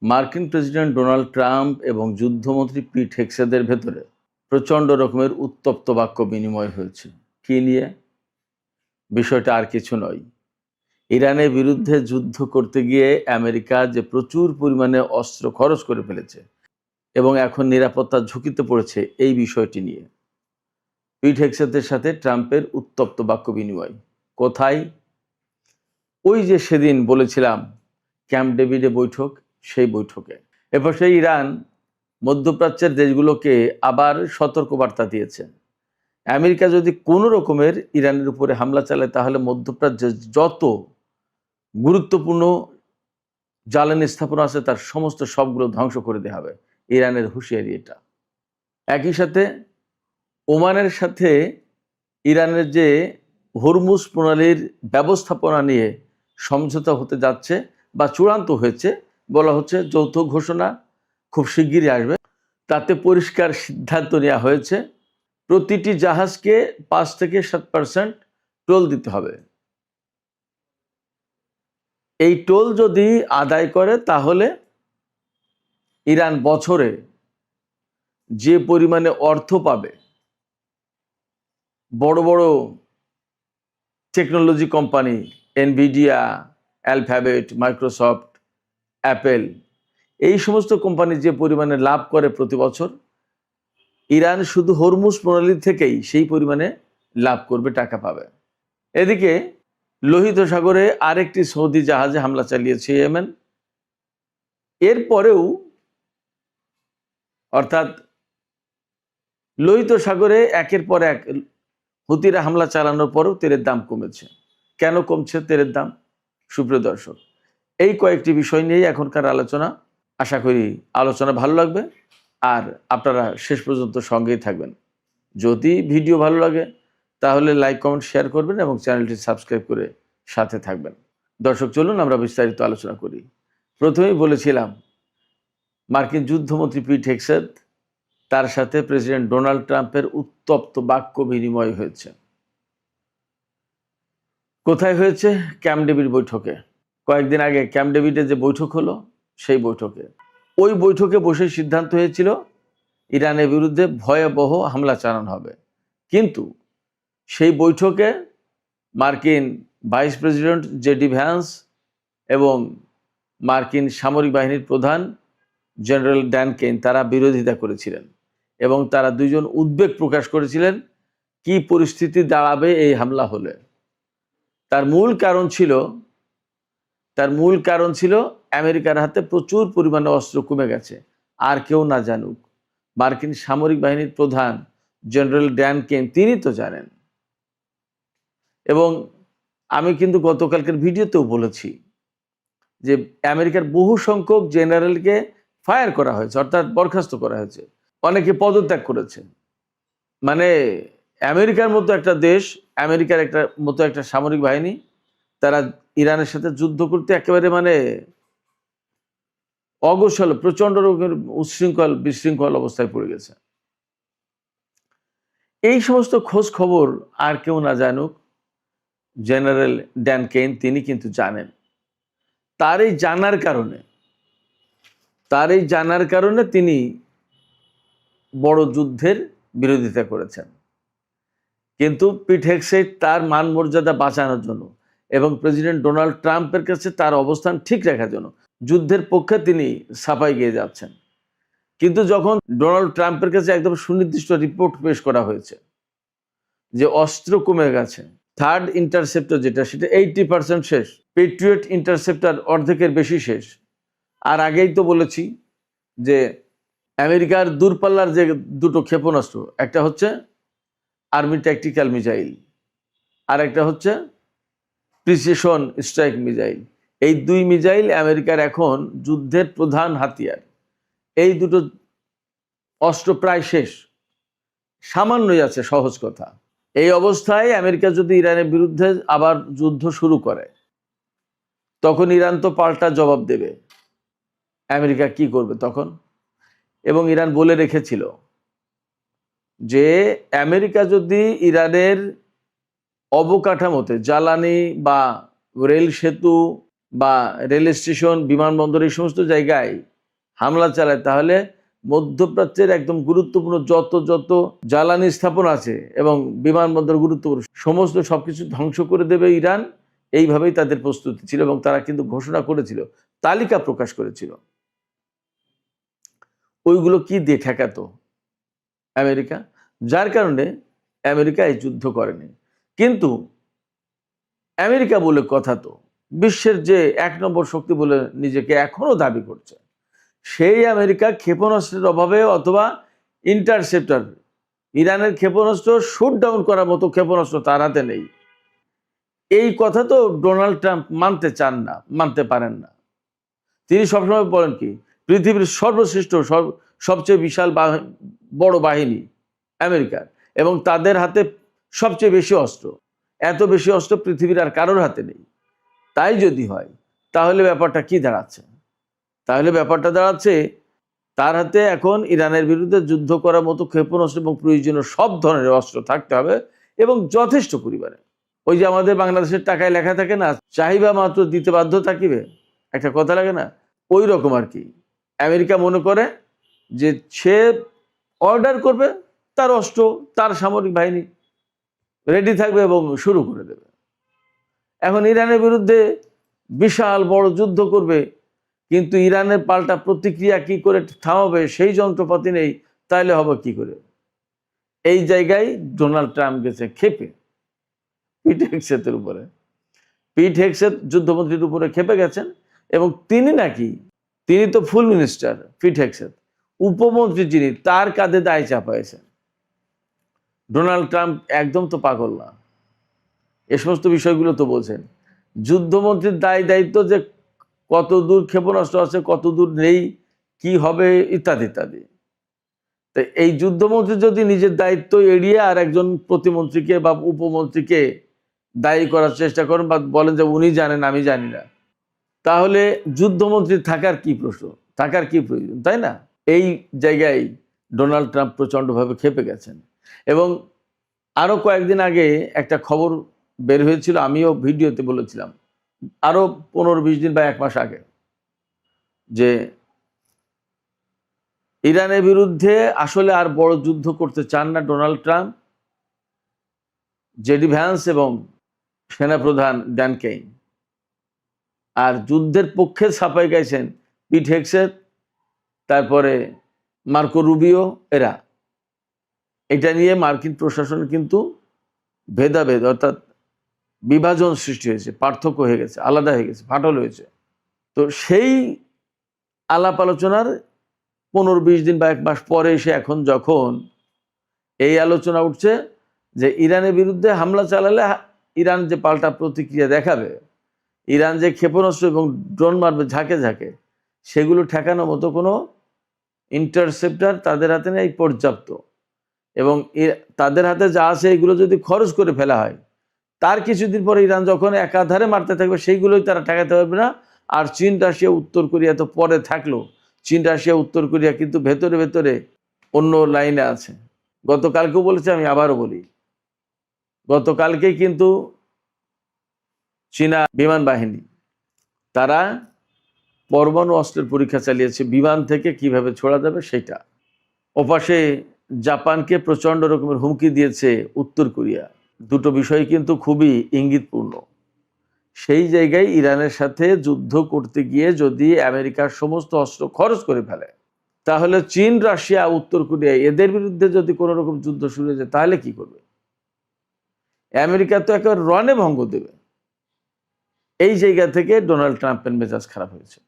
মার্কিন president Donald Trump এবং যুদ্ধমন্ত্রী পিট হেগসেথের ভেতরে প্রচণ্ড রকমের উত্তপ্ত বাক্য বিনিময় হয়েছে। কি নিয়ে? বিষয়টা আর কিছু নয়, ইরানের বিরুদ্ধে যুদ্ধ করতে গিয়ে আমেরিকা যে প্রচুর পরিমাণে অস্ত্র খরচ করে ফেলেছে এবং এখন নিরাপত্তার ঝুঁকিতে পড়েছে, এই বিষয়টি নিয়ে পিট হেগসেথের সাথে ট্রাম্পের উত্তপ্ত বাক্য বিনিময়। কোথায়? ওই যে সেদিন বলেছিলাম ক্যাম্প ডেভিডে বৈঠক, সেই বৈঠকে। এরপর সেই ইরান মধ্যপ্রাচ্যের দেশগুলোকে আবার সতর্কবার্তা দিয়েছে, আমেরিকা যদি কোনো রকমের ইরানের উপরে হামলা চালায় তাহলে মধ্যপ্রাচ্যের যত গুরুত্বপূর্ণ জ্বালানি স্থাপনা আছে তার সমস্ত সবগুলো ধ্বংস করে দেওয়া হবে। ইরানের হুঁশিয়ারি এটা। একই সাথে ওমানের সাথে ইরানের যে হরমুজ প্রণালীর ব্যবস্থাপনা নিয়ে সমঝোতা হতে যাচ্ছে বা চূড়ান্ত হয়েছে, বলা হচ্ছে যৌথ ঘোষণা খুব শিগগিরই আসবে। তাতে পরিষ্কার সিদ্ধান্ত নেওয়া হয়েছে প্রতিটি জাহাজকে 5 থেকে 7% টোল দিতে হবে। এই টোল যদি আদায় করে তাহলে ইরান বছরে যে পরিমাণে অর্থ পাবে, বড় বড় technology company Nvidia, alphabet, Microsoft, Apple, এই সমস্ত কোম্পানি যে পরিমাণে লাভ করে প্রতি বছর, ইরান শুধু হরমুজ প্রণালী থেকেই সেই পরিমাণে লাভ করবে, টাকা পাবে। এদিকে লোহিত সাগরে আরেকটি সৌদি জাহাজে হামলা চালিয়েছে ইয়েমেন। এরপরেও অর্থাৎ লোহিত সাগরে একের পর এক হুতিরা হামলা চালানোর পরেও তেলের দাম কমেছে। কেন কমছে তেলের দাম? সুপ্রিয় দর্শক, এই কয়েকটি বিষয় নিয়েই এখনকার আলোচনা। আশা করি আলোচনা ভালো লাগবে আর আপনারা শেষ পর্যন্ত সঙ্গেই থাকবেন। যদি ভিডিও ভালো লাগে তাহলে লাইক, কমেন্ট, শেয়ার করবেন এবং চ্যানেলটি সাবস্ক্রাইব করে সাথে থাকবেন। দর্শক, চলুন আমরা বিস্তারিত আলোচনা করি। প্রথমেই বলেছিলাম মার্কিন যুদ্ধমন্ত্রী পিট হেগসেথ, তার সাথে প্রেসিডেন্ট ডোনাল্ড ট্রাম্পের উত্তপ্ত বাক্য বিনিময় হয়েছে। কোথায় হয়েছে? ক্যাম্প ডেভিড বৈঠকে। কয়েকদিন আগে ক্যাম্প ডেভিডে যে বৈঠক হলো, সেই বৈঠকে, ওই বৈঠকে বসে সিদ্ধান্ত হয়েছিল ইরানের বিরুদ্ধে ভয়াবহ হামলা চালানো হবে। কিন্তু সেই বৈঠকে মার্কিন ভাইস প্রেসিডেন্ট জেডি ভ্যান্স এবং মার্কিন সামরিক বাহিনীর প্রধান জেনারেল ড্যান কেন তারা বিরোধিতা করেছিলেন এবং তারা দুইজন উদ্বেগ প্রকাশ করেছিলেন কি পরিস্থিতি দাঁড়াবে এই হামলা হলে। তার মূল কারণ ছিল আমেরিকার হাতে প্রচুর পরিমাণে অস্ত্র কমে গেছে। আর কেউ না জানুক, মার্কিন সামরিক বাহিনীর প্রধান জেনারেল ড্যান কেন তিনি তো জানেন। এবং আমি কিন্তু গতকালকের ভিডিওতেও বলেছি যে আমেরিকার বহু সংখ্যক জেনারেলকে ফায়ার করা হয়েছে, অর্থাৎ বরখাস্ত করা হয়েছে, অনেকে পদত্যাগ করেছে। মানে আমেরিকার মতো একটা দেশ, আমেরিকার মতো একটা সামরিক বাহিনী, তারা ইরানের সাথে যুদ্ধ করতে একেবারে অগোছালো, প্রচন্ড রকমের উচ্ছৃঙ্খল বিশৃঙ্খল অবস্থায় পড়ে গেছে। এই সমস্ত খোঁজ খবর আর কেউ না জানুক, জেনারেল ড্যান কেন তিনি কিন্তু জানেন। তার এই জানার কারণে তিনি বড় যুদ্ধের বিরোধিতা করেছেন। কিন্তু পিট হেগসেথ তার মান মর্যাদা বাঁচানোর জন্য এবং প্রেসিডেন্ট ডোনাল্ড ট্রাম্পের কাছে তার অবস্থান ঠিক রাখার জন্য যুদ্ধের পক্ষে তিনি সাফাই গেয়ে যাচ্ছেন। কিন্তু যখন ডোনাল্ড ট্রাম্পের কাছে একদম সুনির্দিষ্ট রিপোর্ট পেশ করা হয়েছে যে অস্ত্র কমে গেছে, থার্ড ইন্টারসেপ্টর যেটা, সেটা 80% শেষ, পেট্রিয়ট ইন্টারসেপ্টর অর্ধেকের বেশি শেষ। আর আগেই তো বলেছি যে আমেরিকার দূরপাল্লার যে দুটো ক্ষেপণাস্ত্র, একটা হচ্ছে আর্মি ট্যাকটিক্যাল মিসাইল আর একটা হচ্ছে প্রিসিশন স্ট্রাইক মিসাইল। এই দুই মিসাইল আমেরিকার এখন যুদ্ধের প্রধান হাতিয়ার। এই দুটো অস্ত্র প্রায় শেষ, সামান্যই আছে, সহজ কথা। এই অবস্থায় আমেরিকা যদি ইরানের বিরুদ্ধে আবার যুদ্ধ শুরু করে তখন ইরান তো পাল্টা জবাব দেবে। আমেরিকা কি করবে তখন? এবং ইরান বলে রেখেছিল যে আমেরিকা যদি ইরানের অবকাঠামোতে জ্বালানি বা রেল সেতু বা রেল স্টেশন, বিমানবন্দর, এই সমস্ত জায়গায় হামলা চালায়, তাহলে মধ্যপ্রাচ্যের একদম গুরুত্বপূর্ণ যত যত জ্বালানি স্থাপন আছে এবং বিমানবন্দর গুরুত্বপূর্ণ সমস্ত সবকিছু ধ্বংস করে দেবে ইরান। এইভাবেই তাদের প্রস্তুতি ছিল এবং তারা কিন্তু ঘোষণা করেছিল, তালিকা প্রকাশ করেছিল। ওইগুলো কি দিয়ে ঠেকাতো? আমেরিকা। যার কারণে আমেরিকা এই যুদ্ধ করেনি। কিন্তু আমেরিকা বলে কথা তো বিশ্বের যে ১ নম্বর শক্তি বলে নিজেকে এখনো দাবি করছে, সেই আমেরিকা ক্ষেপণাস্ত্রের অভাবে অথবা ইন্টারসেপ্টর, ইরানের ক্ষেপণাস্ত্র শুট ডাউন করার মতো ক্ষেপণাস্ত্র তার হাতে নেই। এই কথা তো ডোনাল্ড ট্রাম্প মানতে চান না, মানতে পারেন না। তিনি সবসময় বলেন কি, পৃথিবীর সর্বশ্রেষ্ঠ সবচেয়ে বিশাল বড় বাহিনী আমেরিকার, এবং তাদের হাতে সবচেয়ে বেশি অস্ত্র। এত বেশি অস্ত্র পৃথিবীর আর কারোর হাতে নেই। তাই যদি হয়, তাহলে ব্যাপারটা কি দাঁড়াচ্ছে? তাহলে ব্যাপারটা দাঁড়াচ্ছে তার হাতে এখন ইরানের বিরুদ্ধে যুদ্ধ করার মতো ক্ষেপণাস্ত্র এবং প্রয়োজনীয় সব ধরনের অস্ত্র থাকতে হবে, এবং যথেষ্ট পরিমাণে। ওই যে আমাদের বাংলাদেশের টাকায় লেখা থাকে না, চাহিবা মাত্র দিতে বাধ্য থাকিবে, একটা কথা লাগে না? ওই রকম আর কি। আমেরিকা মনে করে যে সে অর্ডার করবে, তার অস্ত্র, তার সামরিক বাহিনী রেডি থাকবে এবং শুরু করে দেবে। এখন ইরানের বিরুদ্ধে বিশাল বড় যুদ্ধ করবে, কিন্তু ইরানের পাল্টা প্রতিক্রিয়া কি করে থামাবে সেই যন্ত্রপাতি নেই, তাইলে হবে কি করে? এই জায়গায় ডোনাল্ড ট্রাম্প গেছে ক্ষেপে পিট হেগসেতের উপরে। পিট হেগসেত যুদ্ধমন্ত্রীর উপরে ক্ষেপে গেছেন, এবং তিনি তো ফুল মিনিস্টার, পিট হেগসেত উপমন্ত্রী যিনি, তার কাঁধে দায় চাপাইছেন। ডোনাল্ড ট্রাম্প একদম তো পাগল না, এ সমস্ত বিষয়গুলো তো বোঝেন। যুদ্ধমন্ত্রীর দায়িত্ব যে কত দূর ক্ষেপণাস্ত্র আছে, কত দূর নেই, কি হবে ইত্যাদি ইত্যাদি। তো এই যুদ্ধমন্ত্রী যদি নিজের দায়িত্ব এড়িয়ে আর একজন প্রতিমন্ত্রীকে বা উপমন্ত্রীকে দায়ী করার চেষ্টা করেন বা বলেন যে উনি জানেন আমি জানি না, তাহলে যুদ্ধমন্ত্রী থাকার কি প্রশ্ন, থাকার কি প্রয়োজন, তাই না? এই জায়গায় ডোনাল্ড ট্রাম্প প্রচণ্ডভাবে ক্ষেপে গেছেন। এবং আরও কয়েকদিন আগে একটা খবর বের হয়েছিল, আমিও ভিডিওতে বলেছিলাম, আরও 15-20 দিন বা 1 মাস আগে, যে ইরানের বিরুদ্ধে আসলে আর বড় যুদ্ধ করতে চান না ডোনাল্ড ট্রাম্প। জেডি ভ্যান্স এবং সেনাপ্রধান ড্যান কেইন, আর যুদ্ধের পক্ষে ছাপাই গাইছেন পিট হেগসেত, তারপরে মার্কো রুবিও। এরা এটা নিয়ে মার্কিন প্রশাসন কিন্তু ভেদাভেদ অর্থাৎ বিভাজন সৃষ্টি হয়েছে, পার্থক্য হয়ে গেছে, আলাদা হয়ে গেছে, ফাটল হয়েছে। তো সেই আলাপ আলোচনার 15-20 দিন বা 1 মাস পরে এসে এখন যখন এই আলোচনা উঠছে যে ইরানের বিরুদ্ধে হামলা চালালে ইরান যে পাল্টা প্রতিক্রিয়া দেখাবে, ইরান যে ক্ষেপণাস্ত্র এবং ড্রোন মারবে ঝাঁকে ঝাঁকে, সেগুলো ঠেকানোর মতো কোনো ইন্টারসেপ্টার তাদের হাতে নেই পর্যাপ্ত। এবং তাদের হাতে যা আছে এগুলো যদি খরচ করে ফেলা হয়, তার কিছুদিন পরে ইরান যখন একাধারে মারতে থাকবে, সেইগুলোই তারা ঠেকাতে পারবে না। আর চীন, রাশিয়া, উত্তর কোরিয়া তো পরে থাকলো, চীন, রাশিয়া, উত্তর কোরিয়া কিন্তু ভেতরে ভেতরে অন্য লাইনে আছে। গতকালকেও বলেছি, আমি আবারও বলি, গতকালকেই কিন্তু চীনা বিমান বাহিনী তারা পরমাণু অস্ত্রের পরীক্ষা চালিয়েছে, বিমান থেকে কিভাবে ছোড়া যাবে সেটা। ওপাশে জাপানকে প্রচণ্ড রকমের হুমকি দিয়েছে উত্তর কোরিয়া। দুটো বিষয় কিন্তু খুবই ইঙ্গিতপূর্ণ। সেই জায়গায় ইরানের সাথে যুদ্ধ করতে গিয়ে যদি আমেরিকার সমস্ত অস্ত্র খরচ করে ফেলে, তাহলে চীন, রাশিয়া, উত্তর কোরিয়া এদের বিরুদ্ধে যদি কোনো রকম যুদ্ধ শুরু হয়ে যায়, তাহলে কি করবে? আমেরিকা তো একেবারে রণে ভঙ্গ দেবে। এই জায়গা থেকে ডোনাল্ড ট্রাম্পের মেজাজ খারাপ হয়েছে।